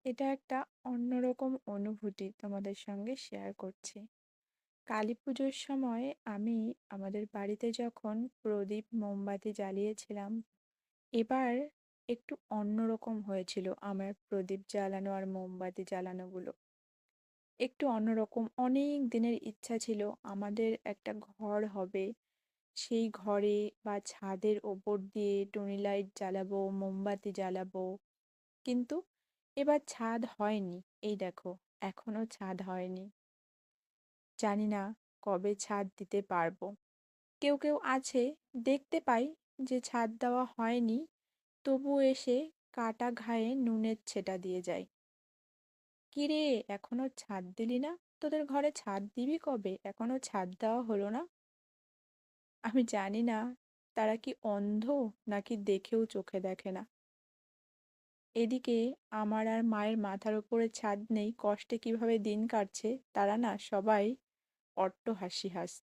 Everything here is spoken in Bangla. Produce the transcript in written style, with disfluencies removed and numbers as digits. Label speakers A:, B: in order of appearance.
A: এটা একটা অন্যরকম অনুভূতি তোমাদের সঙ্গে শেয়ার করছি। কালীপুজোর সময় আমি আমাদের বাড়িতে যখন প্রদীপ মোমবাতি জ্বালিয়েছিলাম, এবার একটু অন্যরকম হয়েছিল আমার প্রদীপ জ্বালানো আর মোমবাতি জ্বালানোগুলো। একটু অন্যরকম অনেক দিনের ইচ্ছা ছিল আমাদের একটা ঘর হবে। সেই ঘরে বা ছাদের ওপর দিয়ে টুনি লাইট জ্বালাবো, মোমবাতি জ্বালাবো। কিন্তু এবার ছাদ হয়নি। এই দেখো, এখনো ছাদ হয়নি। জানি না কবে ছাদ দিতে পারবো। কেউ কেউ আছে, দেখতে পাই যে ছাদ দেওয়া হয়নি, তবু এসে কাটা ঘায়ে নুনের ছেটা দিয়ে যায়। কি রে, এখনো ছাদ দিলি না? তোদের ঘরে ছাদ দিবি কবে? এখনো ছাদ দেওয়া হলো না? আমি জানি না তারা কি অন্ধ নাকি দেখেও চোখে দেখে না। এদিকে আমার আর মায়ের মাথার উপরে ছাদ নেই, কষ্টে কিভাবে দিন কাটছে তারা না সবাই অট্ট হাসি